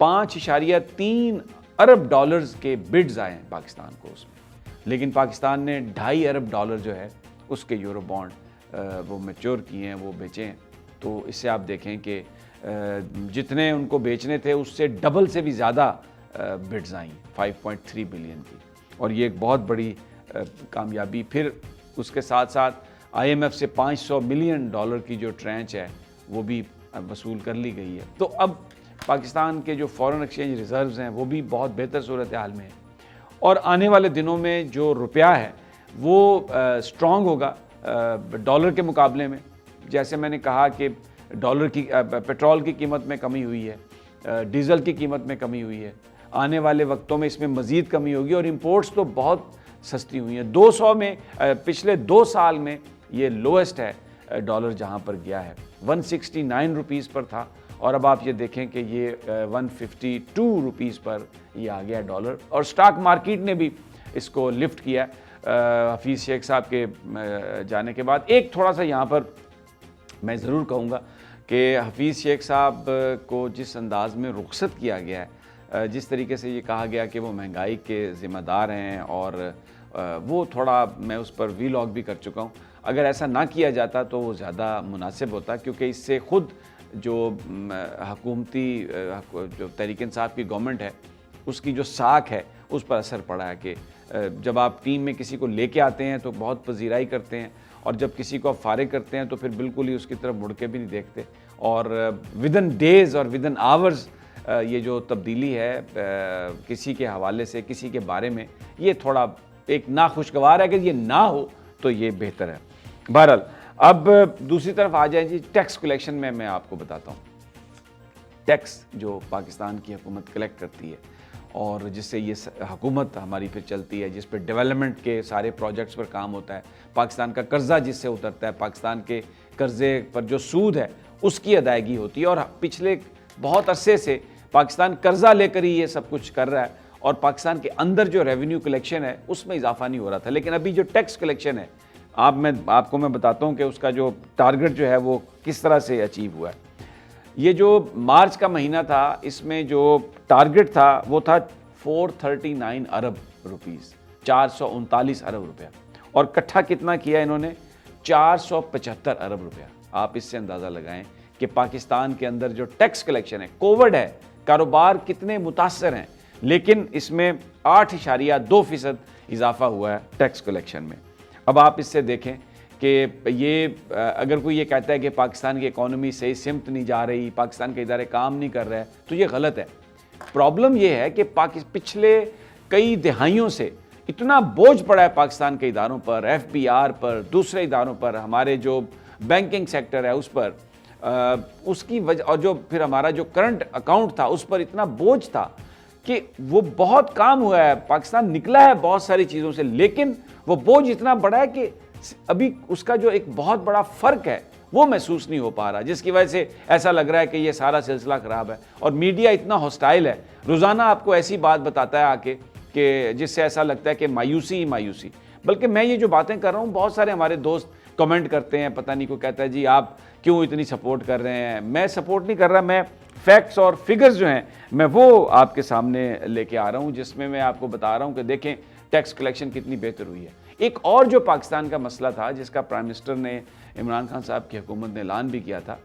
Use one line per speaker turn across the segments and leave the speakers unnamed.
5.3 ارب dollars کے buds آئے ہیں پاکستان کو اس میں، لیکن پاکستان نے 2.5 ارب ڈالر جو ہے اس کے یورو بانڈ وہ میچور کیے ہیں، وہ بیچے ہیں۔ تو اس سے آپ دیکھیں کہ جتنے ان کو بیچنے تھے اس سے ڈبل سے بھی زیادہ بڈز آئیں 5.3 بلین کی، اور یہ ایک بہت بڑی کامیابی۔ پھر اس کے ساتھ ساتھ آئی ایم ایف سے $500 ملین کی جو ٹرینچ ہے وہ بھی وصول کر لی گئی ہے۔ تو اب پاکستان کے جو فارن ایکسچینج ریزروز ہیں وہ بھی بہت بہتر صورتحال میں ہیں، اور آنے والے دنوں میں جو روپیہ ہے وہ سٹرونگ ہوگا ڈالر کے مقابلے میں۔ جیسے میں نے کہا کہ ڈالر کی پیٹرول کی قیمت میں کمی ہوئی ہے، ڈیزل کی قیمت میں کمی ہوئی ہے، آنے والے وقتوں میں اس میں مزید کمی ہوگی، اور امپورٹس تو بہت سستی ہوئی ہیں۔ 200 میں پچھلے 2 سال میں یہ لویسٹ ہے ڈالر جہاں پر گیا ہے، 169 روپیز پر تھا، اور اب آپ یہ دیکھیں کہ یہ 152 روپیز پر یہ آ گیا ڈالر، اور سٹاک مارکیٹ نے بھی اس کو لفٹ کیا حفیظ شیخ صاحب کے جانے کے بعد۔ ایک تھوڑا سا یہاں پر میں ضرور کہوں گا کہ حفیظ شیخ صاحب کو جس انداز میں رخصت کیا گیا ہے، جس طریقے سے یہ کہا گیا کہ وہ مہنگائی کے ذمہ دار ہیں، اور وہ تھوڑا میں اس پر وی لاگ بھی کر چکا ہوں، اگر ایسا نہ کیا جاتا تو وہ زیادہ مناسب ہوتا، کیونکہ اس سے خود جو حکومتی جو تحریک انصاف کی گورنمنٹ ہے اس کی جو ساکھ ہے اس پر اثر پڑا ہے کہ جب آپ ٹیم میں کسی کو لے کے آتے ہیں تو بہت پذیرائی کرتے ہیں، اور جب کسی کو آپ فارغ کرتے ہیں تو پھر بالکل ہی اس کی طرف مڑ کے بھی نہیں دیکھتے، اور ودن ڈیز اور ودن آورز یہ جو تبدیلی ہے کسی کے حوالے سے، کسی کے بارے میں، یہ تھوڑا ایک ناخوشگوار ہے کہ یہ نہ ہو تو یہ بہتر ہے۔ بہرحال اب دوسری طرف آ جائیں جی، ٹیکس کلیکشن میں آپ کو بتاتا ہوں۔ ٹیکس جو پاکستان کی حکومت کلیکٹ کرتی ہے، اور جس سے یہ حکومت ہماری پھر چلتی ہے، جس پہ ڈیولپمنٹ کے سارے پروجیکٹس پر کام ہوتا ہے، پاکستان کا قرضہ جس سے اترتا ہے، پاکستان کے قرضے پر جو سود ہے اس کی ادائیگی ہوتی ہے، اور پچھلے بہت عرصے سے پاکستان قرضہ لے کر ہی یہ سب کچھ کر رہا ہے، اور پاکستان کے اندر جو ریونیو کلیکشن ہے اس میں اضافہ نہیں ہو رہا تھا۔ لیکن ابھی جو ٹیکس کلیکشن ہے، آپ کو میں بتاتا ہوں کہ اس کا جو ٹارگٹ جو ہے وہ کس طرح سے اچیو ہوا ہے۔ یہ جو مارچ کا مہینہ تھا، اس میں جو ٹارگٹ تھا وہ تھا 439 ارب روپیز، 439 ارب روپیہ، اور کٹھا کتنا کیا انہوں نے؟ 475 ارب روپیہ۔ آپ اس سے اندازہ لگائیں کہ پاکستان کے اندر جو ٹیکس کلیکشن ہے، کووڈ ہے، کاروبار کتنے متاثر ہیں، لیکن اس میں 8.2% اضافہ ہوا ہے ٹیکس کلیکشن میں۔ اب آپ اس سے دیکھیں کہ یہ اگر کوئی یہ کہتا ہے کہ پاکستان کی اکانومی صحیح سمت نہیں جا رہی، پاکستان کے ادارے کام نہیں کر رہے، تو یہ غلط ہے۔ پرابلم یہ ہے کہ پچھلے کئی دہائیوں سے اتنا بوجھ پڑا ہے پاکستان کے اداروں پر، ایف بی آر پر، دوسرے اداروں پر، ہمارے جو بینکنگ سیکٹر ہے اس پر، اس کی وجہ، اور جو پھر ہمارا جو کرنٹ اکاؤنٹ تھا اس پر اتنا بوجھ تھا کہ وہ بہت کام ہوا ہے، پاکستان نکلا ہے بہت ساری چیزوں سے، لیکن وہ بوجھ اتنا بڑا ہے کہ ابھی اس کا جو ایک بہت بڑا فرق ہے وہ محسوس نہیں ہو پا رہا، جس کی وجہ سے ایسا لگ رہا ہے کہ یہ سارا سلسلہ خراب ہے، اور میڈیا اتنا ہاسٹائل ہے، روزانہ آپ کو ایسی بات بتاتا ہے آ کے کہ جس سے ایسا لگتا ہے کہ مایوسی ہی مایوسی۔ بلکہ میں یہ جو باتیں کر رہا ہوں، بہت سارے ہمارے دوست کمنٹ کرتے ہیں، پتہ نہیں کو کہتا ہے جی آپ کیوں اتنی سپورٹ کر رہے ہیں۔ میں سپورٹ نہیں کر رہا، میں فیکٹس اور فگرز جو ہیں میں وہ آپ کے سامنے لے کے آ رہا ہوں، جس میں آپ کو بتا رہا ہوں کہ دیکھیں ٹیکس کلیکشن کتنی بہتر ہوئی ہے۔ ایک اور جو پاکستان کا مسئلہ تھا، جس کا پرائم منسٹر نے، عمران خان صاحب کی حکومت نے اعلان بھی کیا تھا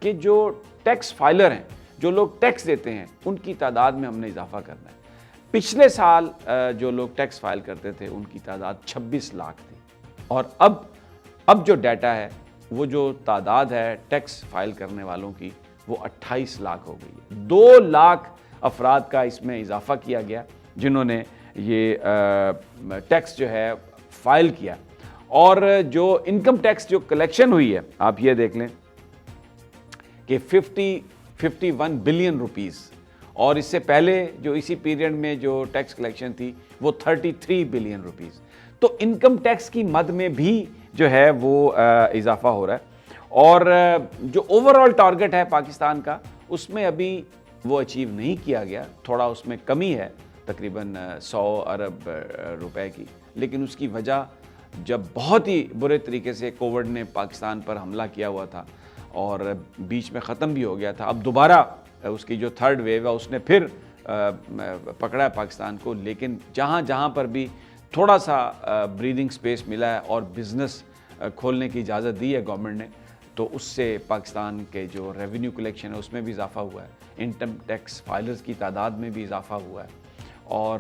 کہ جو ٹیکس فائلر ہیں، جو لوگ ٹیکس دیتے ہیں، ان کی تعداد میں ہم نے اضافہ کرنا ہے۔ پچھلے سال جو لوگ ٹیکس فائل کرتے تھے ان کی تعداد 26 لاکھ تھی، اور اب جو ڈیٹا ہے، وہ جو تعداد ہے ٹیکس فائل کرنے والوں کی، وہ 28 لاکھ ہو گئی ہے۔ 2 لاکھ افراد کا اس میں اضافہ کیا گیا جنہوں نے یہ ٹیکس جو ہے فائل کیا، اور جو انکم ٹیکس جو کلیکشن ہوئی ہے، آپ یہ دیکھ لیں کہ 51 بلین روپیز، اور اس سے پہلے جو اسی پیریڈ میں جو ٹیکس کلیکشن تھی وہ 33 بلین روپیز۔ تو انکم ٹیکس کی مد میں بھی جو ہے وہ اضافہ ہو رہا ہے، اور جو اوورآل ٹارگٹ ہے پاکستان کا، اس میں ابھی وہ اچیو نہیں کیا گیا، تھوڑا اس میں کمی ہے، تقریباً 100 ارب روپے کی۔ لیکن اس کی وجہ جب بہت ہی برے طریقے سے کووڈ نے پاکستان پر حملہ کیا ہوا تھا، اور بیچ میں ختم بھی ہو گیا تھا، اب دوبارہ اس کی جو 3rd ویو ہے اس نے پھر پکڑا ہے پاکستان کو، لیکن جہاں جہاں پر بھی تھوڑا سا بریدنگ سپیس ملا ہے اور بزنس کھولنے کی اجازت دی ہے گورنمنٹ نے، تو اس سے پاکستان کے جو ریونیو کلیکشن ہے اس میں بھی اضافہ ہوا ہے، انکم ٹیکس فائلرز کی تعداد میں بھی اضافہ ہوا ہے، اور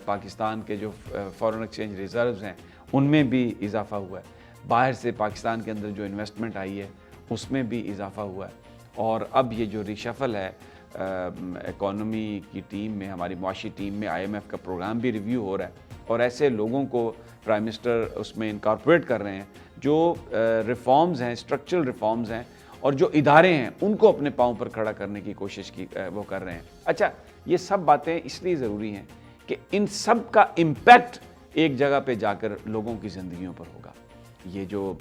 پاکستان کے جو فارن ایکسچینج ریزروز ہیں ان میں بھی اضافہ ہوا ہے، باہر سے پاکستان کے اندر جو انویسٹمنٹ آئی ہے اس میں بھی اضافہ ہوا ہے، اور اب یہ جو ریشفل ہے اکانومی کی ٹیم میں، ہماری معاشی ٹیم میں IMF کا پروگرام بھی ریویو ہو رہا ہے، اور ایسے لوگوں کو پرائم منسٹر اس میں انکارپوریٹ کر رہے ہیں جو ریفارمز ہیں، اسٹرکچرل ریفارمز ہیں، اور جو ادارے ہیں ان کو اپنے پاؤں پر کھڑا کرنے کی کوشش کی وہ کر رہے ہیں۔ اچھا، یہ سب باتیں اس لیے ضروری ہیں کہ ان سب کا امپیکٹ ایک جگہ پہ جا کر لوگوں کی زندگیوں پر ہوگا۔ یہ جو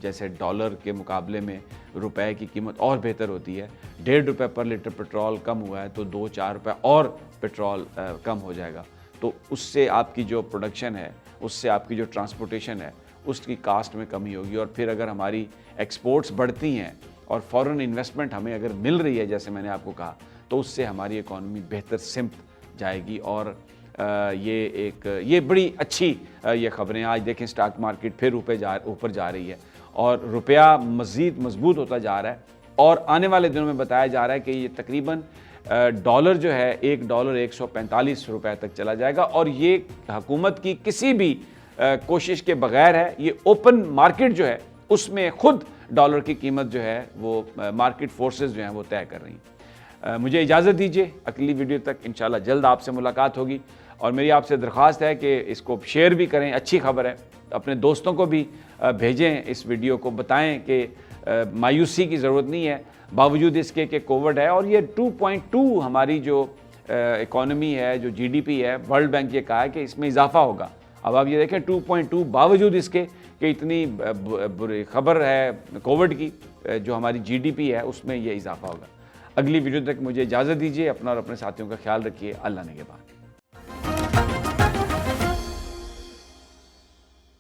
جیسے ڈالر کے مقابلے میں روپے کی قیمت اور بہتر ہوتی ہے، 1.5 روپے پر لیٹر پٹرول کم ہوا ہے تو 2-4 روپے اور پٹرول کم ہو جائے گا، تو اس سے آپ کی جو پروڈکشن ہے، اس سے آپ کی جو ٹرانسپورٹیشن ہے اس کی کاسٹ میں کمی ہوگی، اور پھر اگر ہماری ایکسپورٹس بڑھتی ہیں اور فورن انویسٹمنٹ ہمیں اگر مل رہی ہے جیسے میں نے آپ کو کہا، تو اس سے ہماری اکانومی بہتر سمت جائے گی، اور یہ بڑی اچھی یہ خبریں۔ آج دیکھیں اسٹاک مارکیٹ پھر اوپر جا رہی ہے اور روپیہ مزید مضبوط ہوتا جا رہا ہے، اور آنے والے دنوں میں بتایا جا رہا ہے کہ یہ تقریباً ڈالر جو ہے $1 145 روپے تک چلا جائے گا، اور یہ حکومت کی کسی بھی کوشش کے بغیر ہے، یہ اوپن مارکیٹ جو ہے اس میں خود ڈالر کی قیمت جو ہے وہ مارکیٹ فورسز جو ہیں وہ طے کر رہی ہیں۔ مجھے اجازت دیجیے، اگلی ویڈیو تک انشاءاللہ جلد آپ سے ملاقات ہوگی، اور میری آپ سے درخواست ہے کہ اس کو شیئر بھی کریں، اچھی خبر ہے، اپنے دوستوں کو بھی بھیجیں، اس ویڈیو کو بتائیں کہ مایوسی کی ضرورت نہیں ہے، باوجود اس کے کہ کووڈ ہے، اور یہ 2.2 ہماری جو اکانومی ہے، جو GDP ہے، ورلڈ بینک یہ کہا ہے کہ اس میں اضافہ ہوگا۔ اب آپ یہ دیکھیں 2.2 باوجود اس کے کہ اتنی بری خبر ہے کووڈ کی، جو ہماری GDP ہے اس میں یہ اضافہ ہوگا۔ اگلی ویڈیو تک مجھے اجازت دیجیے، اپنا اور اپنے ساتھیوں کا خیال رکھیے، اللہ نگہبان۔